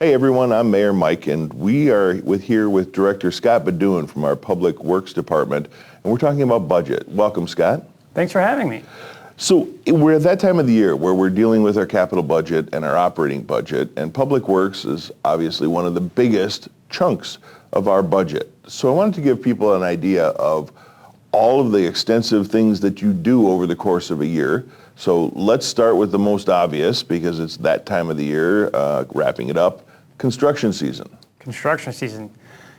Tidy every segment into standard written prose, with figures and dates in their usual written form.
Hey everyone, I'm Mayor Mike, and we are here with Director Scott Badoon from our Public Works Department, and we're talking about budget. Welcome, Scott. Thanks for having me. So we're at that time of the year where we're dealing with our capital budget and our operating budget, and Public Works is obviously one of the biggest chunks of our budget. So I wanted to give people an idea of all of the extensive things that you do over the course of a year. So let's start with the most obvious, because it's that time of the year, wrapping it up. Construction season. Construction season.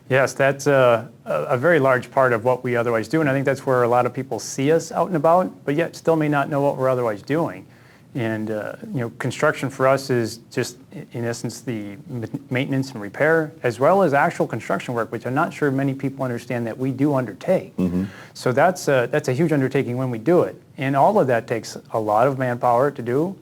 Yes, that's a very large part of what we otherwise do, and I think that's where a lot of people see us out and about, but yet still may not know what we're otherwise doing. And construction for us is just, in essence, the maintenance and repair, as well as actual construction work, which I'm not sure many people understand that we do undertake. Mm-hmm. So that's a huge undertaking when we do it, and all of that takes a lot of manpower to do.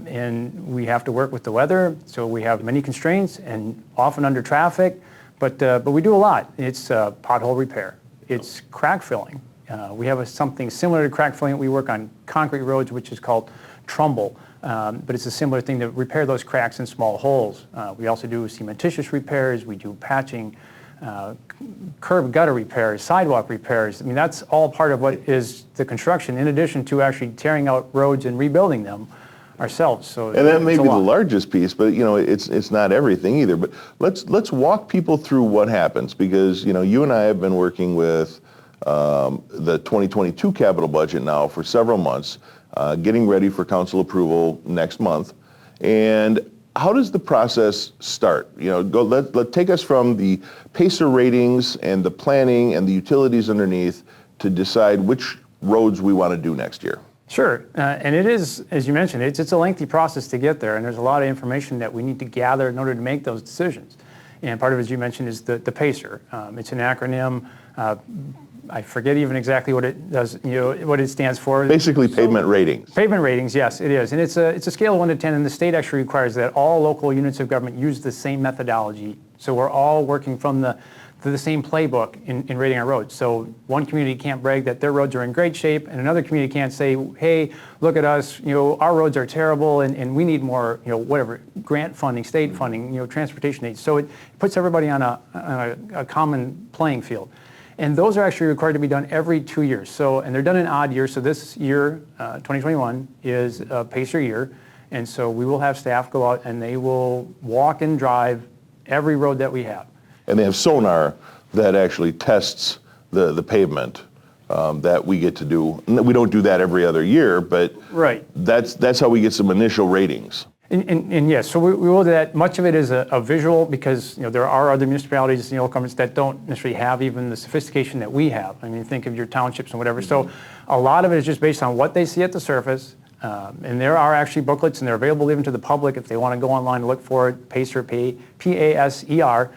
And we have to work with the weather, so we have many constraints and often under traffic, but we do a lot. It's pothole repair, it's crack filling. We have something similar to crack filling. We work on concrete roads, which is called trumble, but it's a similar thing to repair those cracks in small holes. We also do cementitious repairs, we do patching, curb gutter repairs, sidewalk repairs. I mean, that's all part of what is the construction, in addition to actually tearing out roads and rebuilding them ourselves. So, and that may be the largest piece, but it's not everything either. But let's walk people through what happens, because you and I have been working with the 2022 capital budget now for several months, getting ready for council approval next month. And how does the process start? Take us from the PACER ratings and the planning and the utilities underneath to decide which roads we want to do next year. Sure, and it is, as you mentioned, it's a lengthy process to get there, and there's a lot of information that we need to gather in order to make those decisions. And part of it, as you mentioned, is the PACER. It's an acronym. I forget even exactly what it does, what it stands for. Basically, pavement ratings. Pavement ratings, yes, it is, and it's a scale of 1 to 10, and the state actually requires that all local units of government use the same methodology. So we're all working from the same playbook in rating our roads. So one community can't brag that their roads are in great shape, and another community can't say, hey, look at us, our roads are terrible, and we need more, whatever, grant funding, state funding, transportation aid. So it puts everybody on a common playing field. And those are actually required to be done every 2 years. So, and they're done in odd years. So this year, 2021, is a PACER year. And so we will have staff go out and they will walk and drive every road that we have. And they have sonar that actually tests the pavement that we get to do. We don't do that every other year, but right. That's how we get some initial ratings. And yes, so we will do that. Much of it is a visual, because there are other municipalities, governments that don't necessarily have even the sophistication that we have. I mean, think of your townships and whatever. So a lot of it is just based on what they see at the surface. And there are actually booklets, and they're available even to the public if they want to go online and look for it, PACER, P-A-S-E-R.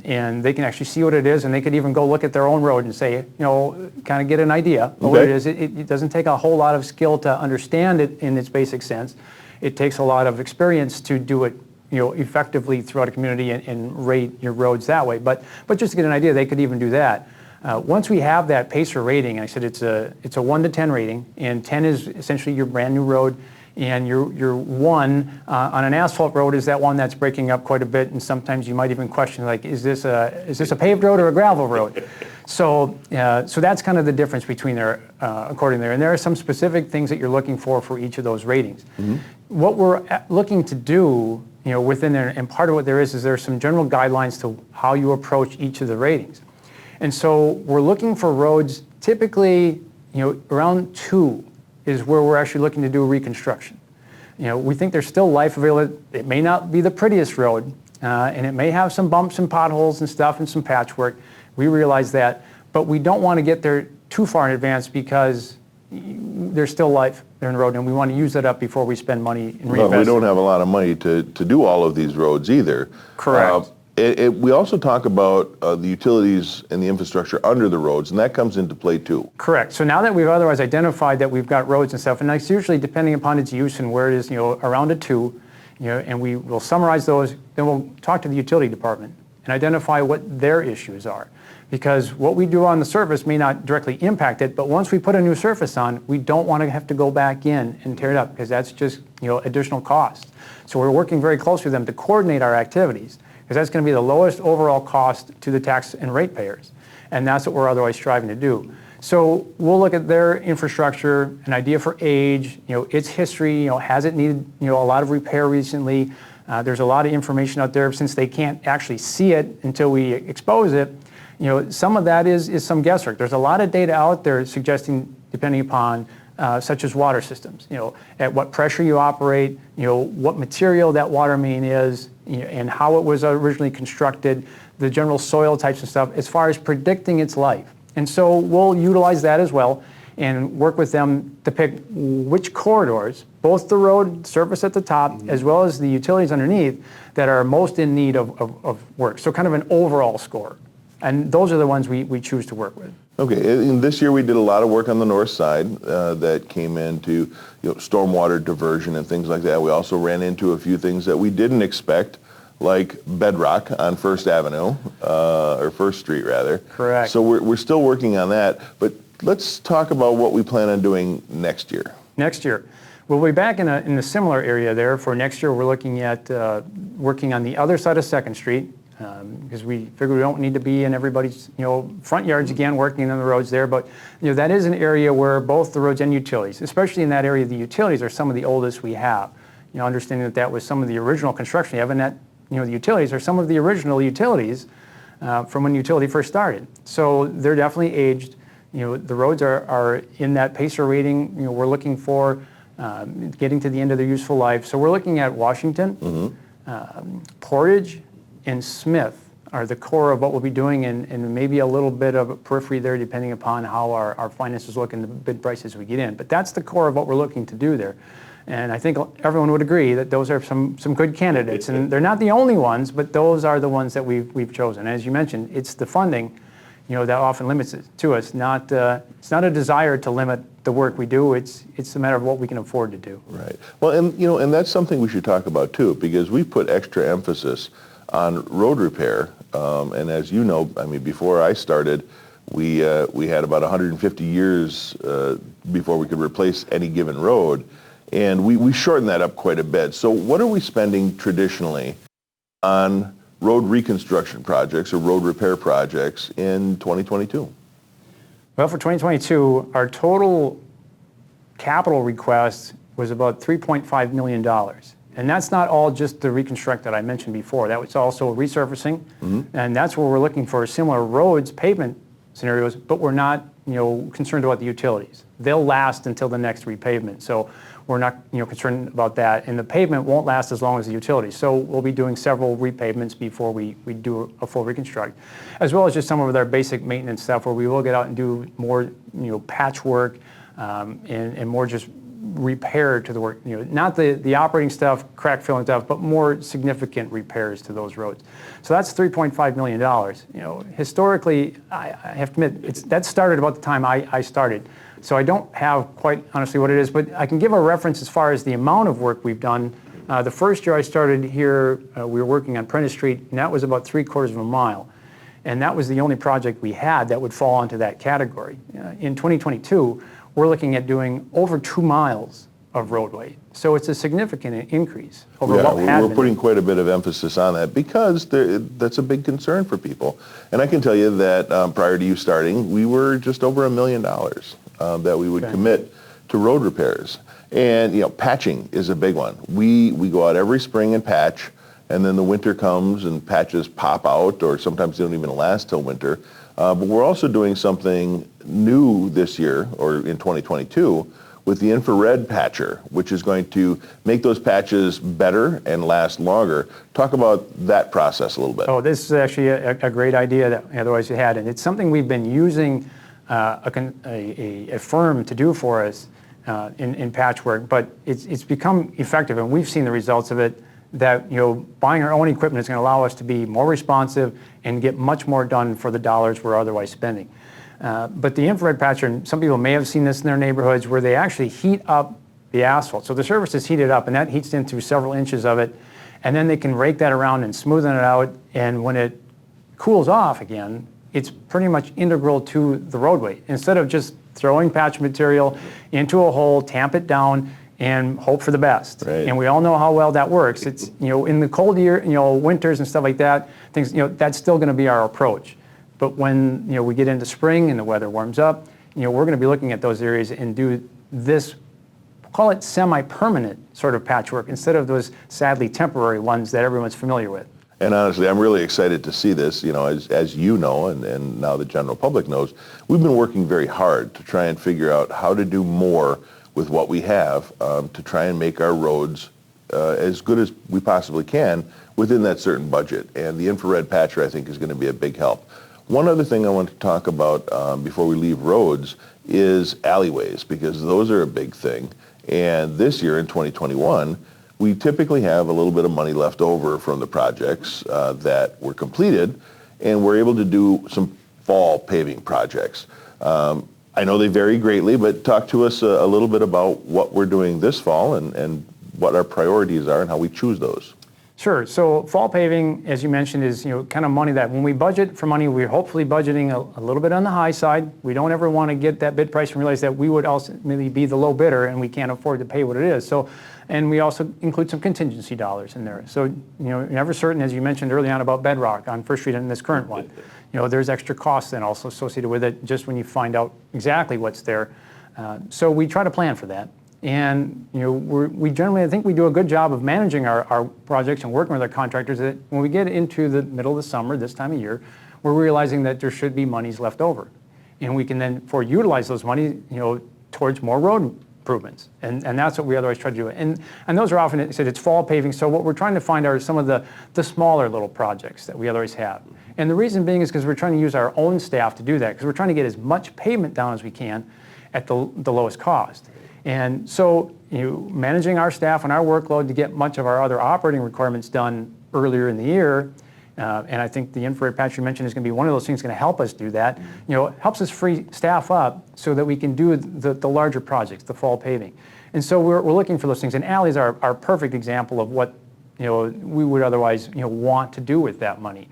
And they can actually see what it is, and they could even go look at their own road and say, kind of get an idea of what it is. It doesn't take a whole lot of skill to understand it in its basic sense. It takes a lot of experience to do it, effectively throughout a community and rate your roads that way. But just to get an idea, they could even do that. Once we have that PACER rating, I said it's a 1 to 10 rating, and 10 is essentially your brand new road, and your 1 on an asphalt road is that one that's breaking up quite a bit, and sometimes you might even question, like, is this a paved road or a gravel road? So that's kind of the difference between there, according there. And there are some specific things that you're looking for each of those ratings. Mm-hmm. What we're looking to do, within there, and part of what there is there are some general guidelines to how you approach each of the ratings. And so we're looking for roads typically, around 2 is where we're actually looking to do reconstruction. We think there's still life available. It may not be the prettiest road, and it may have some bumps and potholes and stuff and some patchwork. We realize that, but we don't want to get there too far in advance, because there's still life there in the road, and we want to use that up before we spend money and reinvest. Well, we don't have a lot of money to do all of these roads either. Correct. We also talk about the utilities and the infrastructure under the roads, and that comes into play too. Correct. So now that we've otherwise identified that we've got roads and stuff, and that's usually depending upon its use and where it is, around a 2, and we will summarize those, then we'll talk to the utility department and identify what their issues are. Because what we do on the surface may not directly impact it, but once we put a new surface on, we don't want to have to go back in and tear it up, because that's just additional cost. So we're working very closely with them to coordinate our activities, because that's going to be the lowest overall cost to the tax and ratepayers. And that's what we're otherwise striving to do. So we'll look at their infrastructure, an idea for age, its history, has it needed, a lot of repair recently? There's a lot of information out there, since they can't actually see it until we expose it. Some of that is some guesswork. There's a lot of data out there suggesting, depending upon such as water systems, at what pressure you operate, what material that water main is, and how it was originally constructed, the general soil types and stuff, as far as predicting its life. And so we'll utilize that as well and work with them to pick which corridors, both the road surface at the top as well as the utilities underneath, that are most in need of work. So kind of an overall score. And those are the ones we choose to work with. Okay, and this year we did a lot of work on the north side that came into stormwater diversion and things like that. We also ran into a few things that we didn't expect, like bedrock on First Avenue, or First Street rather. Correct. So we're still working on that, but let's talk about what we plan on doing next year. Next year. We'll be back in a similar area there. For next year, we're looking at working on the other side of 2nd Street, because we figure we don't need to be in everybody's front yards again, working on the roads there. But that is an area where both the roads and utilities, especially in that area, the utilities are some of the oldest we have. Understanding that was some of the original construction you have, and that the utilities are some of the original utilities from when utility first started. So they're definitely aged. The roads are in that PACER rating. We're looking for getting to the end of their useful life. So we're looking at Washington, Portage, and Smith are the core of what we'll be doing, and maybe a little bit of a periphery there depending upon how our finances look and the bid prices we get in. But that's the core of what we're looking to do there. And I think everyone would agree that those are some good candidates. And they're not the only ones, but those are the ones that we've chosen. As you mentioned, it's the funding that often limits it to us. It's not a desire to limit the work we do. It's a matter of what we can afford to do. Right. Well, and that's something we should talk about too, because we put extra emphasis on road repair. And as you know, before I started, we had about 150 years before we could replace any given road. And we shortened that up quite a bit. So what are we spending traditionally on road reconstruction projects or road repair projects in 2022? Well, for 2022, our total capital request was about $3.5 million. And that's not all just the reconstruct that I mentioned before. That was also resurfacing. And that's where we're looking for similar roads, pavement scenarios, but we're not concerned about the utilities. They'll last until the next repavement. So we're not concerned about that. And the pavement won't last as long as the utilities. So we'll be doing several repavements before we do a full reconstruct, as well as just some of our basic maintenance stuff where we will get out and do more patchwork and more just repair to the work, not the operating stuff, crack filling stuff, but more significant repairs to those roads. So that's $3.5 million. Historically, I have to admit, that started about the time I started. So I don't have quite honestly what it is, but I can give a reference as far as the amount of work we've done. The first year I started here, we were working on Prentice Street, and that was about 3/4 of a mile. And that was the only project we had that would fall into that category. In 2022, we're looking at doing over 2 miles of roadway. So it's a significant increase over what we had been. We're putting quite a bit of emphasis on that because that's a big concern for people. And I can tell you that prior to you starting, we were just over $1 million that we would commit to road repairs. And patching is a big one. We go out every spring and patch, and then the winter comes and patches pop out, or sometimes they don't even last till winter. But we're also doing something new this year, or in 2022, with the infrared patcher, which is going to make those patches better and last longer. Talk about that process a little bit. Oh, this is actually a great idea that otherwise you had, and it's something we've been using a firm to do for us in patchwork, but it's become effective, and we've seen the results of it. That buying our own equipment is going to allow us to be more responsive and get much more done for the dollars we're otherwise spending. But the infrared patcher, and some people may have seen this in their neighborhoods, where they actually heat up the asphalt. So the surface is heated up, and that heats in through several inches of it, and then they can rake that around and smoothen it out, and when it cools off again, it's pretty much integral to the roadway. Instead of just throwing patch material into a hole, tamp it down, and hope for the best. Right. And we all know how well that works. It's, in the cold year, winters and stuff like that, things, that's still going to be our approach. But when, we get into spring and the weather warms up, we're going to be looking at those areas and do this, call it semi-permanent sort of patchwork instead of those sadly temporary ones that everyone's familiar with. And honestly, I'm really excited to see this, as you know, and now the general public knows, we've been working very hard to try and figure out how to do more with what we have to try and make our roads as good as we possibly can within that certain budget. And the infrared patcher, I think, is going to be a big help. One other thing I want to talk about before we leave roads is alleyways, because those are a big thing. And this year in 2021, we typically have a little bit of money left over from the projects that were completed, and we're able to do some fall paving projects. I know they vary greatly, but talk to us a little bit about what we're doing this fall and what our priorities are and how we choose those. Sure. So fall paving, as you mentioned, is kind of money that when we budget for money, we're hopefully budgeting a little bit on the high side. We don't ever want to get that bid price and realize that we would ultimately be the low bidder and we can't afford to pay what it is. So, and we also include some contingency dollars in there. So, you're never certain, as you mentioned early on about bedrock on First Street and this current one. There's extra costs then also associated with it just when you find out exactly what's there. So we try to plan for that. And we generally, I think we do a good job of managing our projects and working with our contractors that when we get into the middle of the summer, this time of year, we're realizing that there should be monies left over. And we can then utilize those money, towards more road improvements. And that's what we otherwise try to do. And those are often, it's fall paving. So what we're trying to find are some of the smaller little projects that we otherwise have. And the reason being is because we're trying to use our own staff to do that, because we're trying to get as much pavement down as we can at the lowest cost. And so, managing our staff and our workload to get much of our other operating requirements done earlier in the year, and I think the infrared patch you mentioned is going to be one of those things going to help us do that. Helps us free staff up so that we can do the larger projects, the fall paving. And so we're looking for those things. And alleys are a perfect example of what we would otherwise want to do with that money,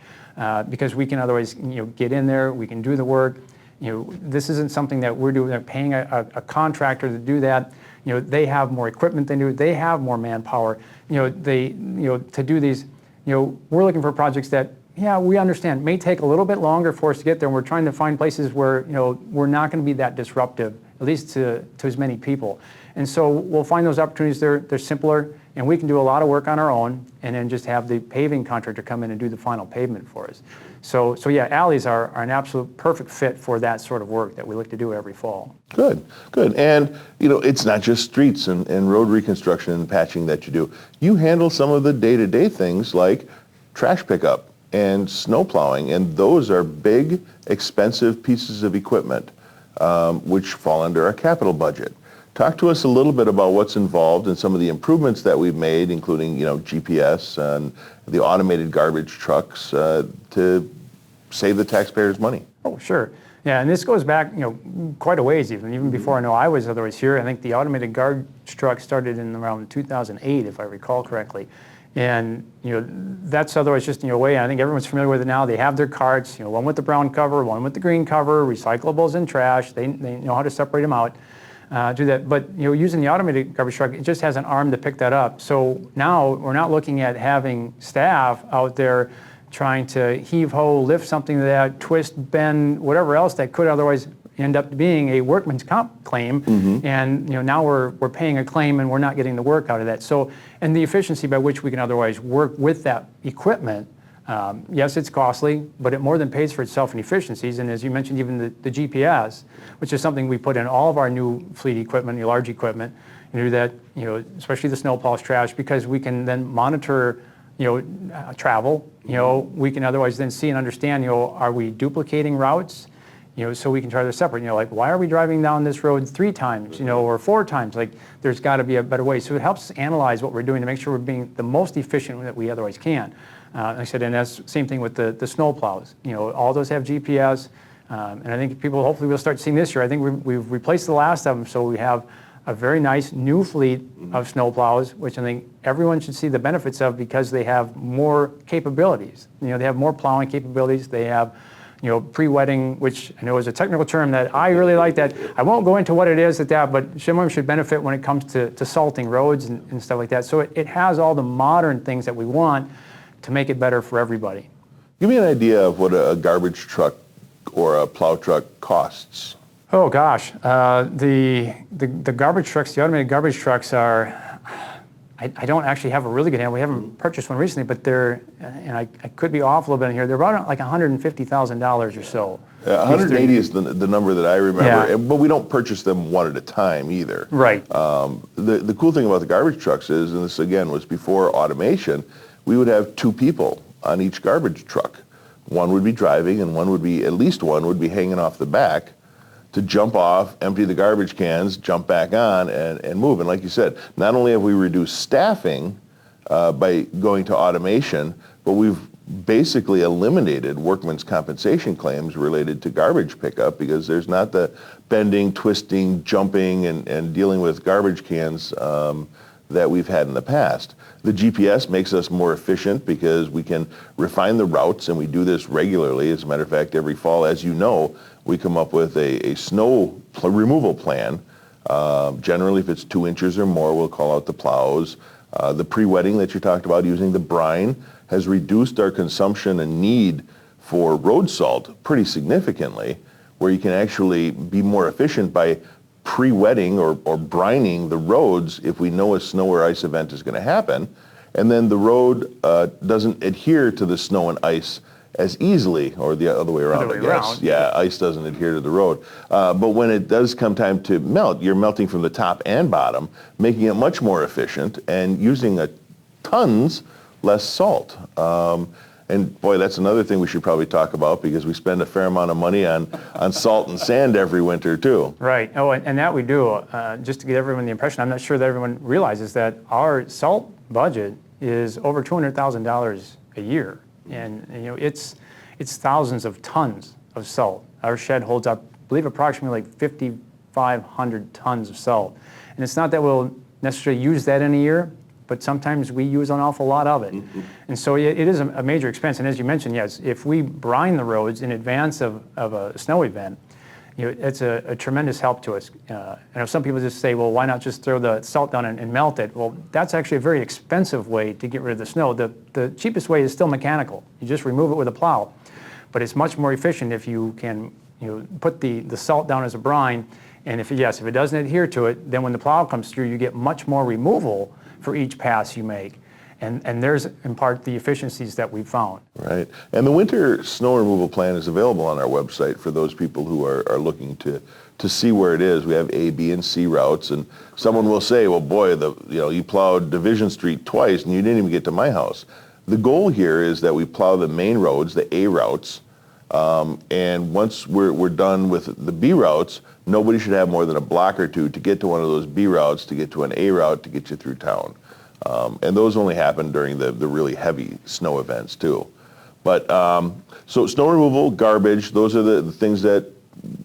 because we can otherwise get in there, we can do the work. This isn't something that we're doing. They're paying a contractor to do that. They have more equipment than do. They have more manpower. To do these. We're looking for projects that, we understand may take a little bit longer for us to get there. And we're trying to find places where we're not going to be that disruptive, at least to as many people. And so we'll find those opportunities. They're simpler, and we can do a lot of work on our own, and then just have the paving contractor come in and do the final pavement for us. So yeah, alleys are an absolute perfect fit for that sort of work that we look to do every fall. Good. And, it's not just streets and road reconstruction and patching that you do. You handle some of the day-to-day things like trash pickup and snow plowing, and those are big, expensive pieces of equipment, which fall under our capital budget. Talk to us a little bit about what's involved in some of the improvements that we've made, including, GPS and the automated garbage trucks to save the taxpayers money. Oh, sure. Yeah, and this goes back, quite a ways even before I know I was otherwise here. I think the automated garbage truck started in around 2008, if I recall correctly. And, that's otherwise just, a way, I think everyone's familiar with it now. They have their carts, one with the brown cover, one with the green cover, recyclables and trash. They know how to separate them out. Do that, but using the automated garbage truck, it just has an arm to pick that up. So now we're not looking at having staff out there trying to heave-ho, lift something to that, twist, bend, whatever else that could otherwise end up being a workman's comp claim. Mm-hmm. And now we're paying a claim and we're not getting the work out of that. So, and the efficiency by which we can otherwise work with that equipment. Yes, it's costly, but it more than pays for itself in efficiencies. And as you mentioned, even the GPS, which is something we put in all of our new fleet equipment, your large equipment, do that, especially the snow plows, trash, because we can then monitor, travel. We can otherwise then see and understand, are we duplicating routes? So we can try to separate, like, why are we driving down this road 3 times, or 4 times? Like, there's got to be a better way. So it helps us analyze what we're doing to make sure we're being the most efficient that we otherwise can. Like I said, and that's the same thing with the snow plows. All those have GPS, and I think people hopefully will start seeing this year. I think we've replaced the last of them, so we have a very nice new fleet of snow plows, which I think everyone should see the benefits of because they have more capabilities. They have more plowing capabilities. They have, pre-wetting, which I know is a technical term that I really like that. I won't go into what it is but someone should benefit when it comes to salting roads and stuff like that. So it has all the modern things that we want to make it better for everybody. Give me an idea of what a garbage truck or a plow truck costs. Oh gosh, the garbage trucks, the automated garbage trucks are, I don't actually have a really good handle. We haven't purchased one recently, but they're, and I could be off a little bit here, they're about like $150,000 or so. 180 is the number that I remember, Yeah. but we don't purchase them one at a time either. Right. The cool thing about the garbage trucks is, and this again was before automation, we would have 2 people on each garbage truck. One would be driving and at least one would be hanging off the back to jump off, empty the garbage cans, jump back on, and move. And like you said, not only have we reduced staffing by going to automation, but we've basically eliminated workman's compensation claims related to garbage pickup because there's not the bending, twisting, jumping, and dealing with garbage cans that we've had in the past. The GPS makes us more efficient because we can refine the routes, and we do this regularly. As a matter of fact, every fall, as you know, we come up with a snow removal plan. Generally, if it's 2 inches or more, we'll call out the plows. The pre-wetting that you talked about using the brine has reduced our consumption and need for road salt pretty significantly, where you can actually be more efficient by pre-wetting or brining the roads if we know a snow or ice event is going to happen. And then the road doesn't adhere to the snow and ice as easily, or the other way around, I guess. Yeah, ice doesn't adhere to the road. But when it does come time to melt, you're melting from the top and bottom, making it much more efficient and using tons less salt. And boy, that's another thing we should probably talk about because we spend a fair amount of money on salt and sand every winter too. Right. Oh, and that we do. Just to give everyone the impression, I'm not sure that everyone realizes that our salt budget is over $200,000 a year. And it's thousands of tons of salt. Our shed holds up, I believe, approximately like 5,500 tons of salt. And it's not that we'll necessarily use that in a year, but sometimes we use an awful lot of it. Mm-hmm. And so it is a major expense. And as you mentioned, yes, if we brine the roads in advance of a snow event, it's a tremendous help to us. I know some people just say, well, why not just throw the salt down and melt it? Well, that's actually a very expensive way to get rid of the snow. The cheapest way is still mechanical. You just remove it with a plow. But it's much more efficient if you can put the salt down as a brine. And if it doesn't adhere to it, then when the plow comes through, you get much more removal for each pass you make. And there's, in part, the efficiencies that we've found. Right. And the winter snow removal plan is available on our website for those people who are looking to see where it is. We have A, B, and C routes. And someone will say, well, boy, you plowed Division Street twice and you didn't even get to my house. The goal here is that we plow the main roads, the A routes, and once we're done with the B routes, nobody should have more than a block or two to get to one of those B routes, to get to an A route, to get you through town. And those only happen during the really heavy snow events too. But so snow removal, garbage, those are the things that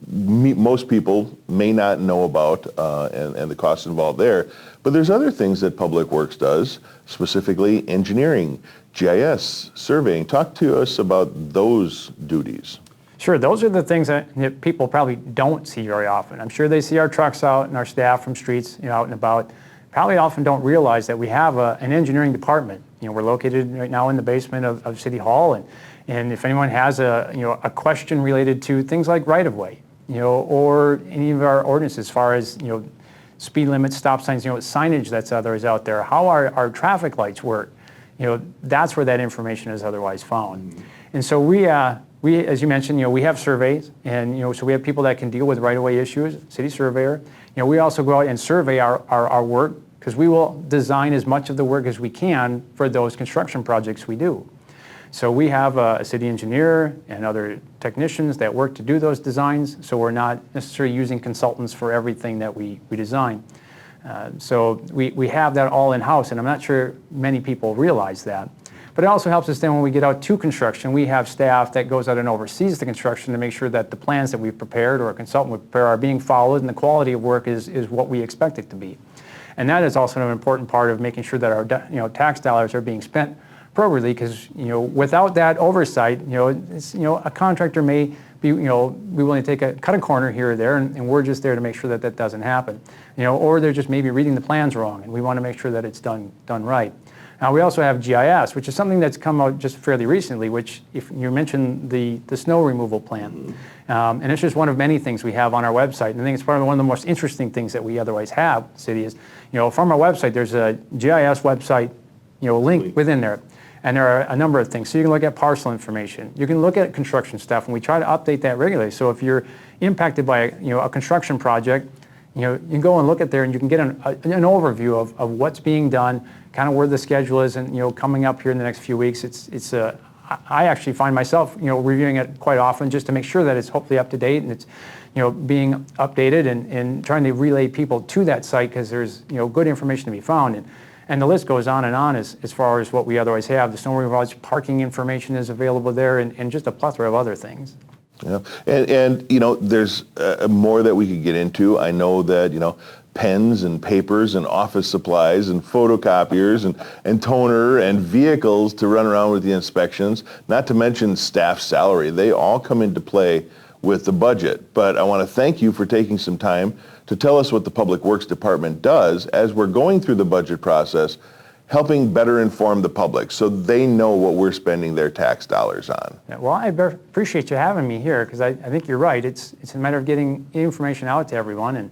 most people may not know about and the costs involved there. But there's other things that Public Works does, specifically engineering, GIS, surveying. Talk to us about those duties. Sure, those are the things that people probably don't see very often. I'm sure they see our trucks out and our staff from streets out and about. Probably often don't realize that we have an engineering department. We're located right now in the basement of City Hall, and if anyone has a question related to things like right-of-way, or any of our ordinances as far as speed limits, stop signs, signage that's out there, how our traffic lights work, that's where that information is otherwise found. Mm-hmm. And so we, as you mentioned, we have surveys, and so we have people that can deal with right-of-way issues, city surveyor. We also go out and survey our work, because we will design as much of the work as we can for those construction projects we do. So we have a city engineer and other technicians that work to do those designs, so we're not necessarily using consultants for everything that we design. So we have that all in-house, and I'm not sure many people realize that. But it also helps us then when we get out to construction, we have staff that goes out and oversees the construction to make sure that the plans that we've prepared or a consultant would prepare are being followed and the quality of work is what we expect it to be. And that is also an important part of making sure that our tax dollars are being spent appropriately, because, without that oversight, a contractor may be willing to cut a corner here or there, and we're just there to make sure that that doesn't happen. Or they're just maybe reading the plans wrong, and we want to make sure that it's done right. Now, we also have GIS, which is something that's come out just fairly recently, which, if you mentioned the snow removal plan. And it's just one of many things we have on our website. And I think it's probably one of the most interesting things that we otherwise have, city, is, from our website, there's a GIS website, link within there. And there are a number of things. So you can look at parcel information. You can look at construction stuff, and we try to update that regularly. So if you're impacted by a construction project, you can go and look at there, and you can get an overview of what's being done, kind of where the schedule is, and coming up here in the next few weeks. I actually find myself reviewing it quite often just to make sure that it's hopefully up to date, and it's being updated, and trying to relay people to that site, because there's good information to be found. And the list goes on and on as far as what we otherwise have. The snow removal, parking information is available there, and just a plethora of other things. Yeah, and there's more that we could get into. I know that pens and papers and office supplies and photocopiers and toner and vehicles to run around with the inspections, not to mention staff salary. They all come into play with the budget. But I want to thank you for taking some time to tell us what the Public Works Department does as we're going through the budget process, helping better inform the public so they know what we're spending their tax dollars on. Yeah, well, I appreciate you having me here, because I think you're right. It's a matter of getting information out to everyone. And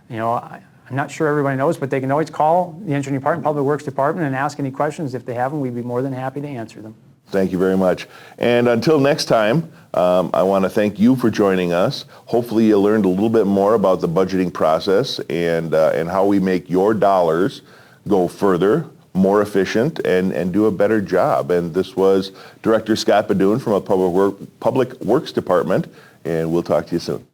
I'm not sure everybody knows, but they can always call the Engineering Department, Public Works Department, and ask any questions. If they have them, we'd be more than happy to answer them. Thank you very much. And until next time, I want to thank you for joining us. Hopefully you learned a little bit more about the budgeting process and how we make your dollars go further, more efficient, and do a better job. And this was Director Scott Badoon from the Public Works Department, and we'll talk to you soon.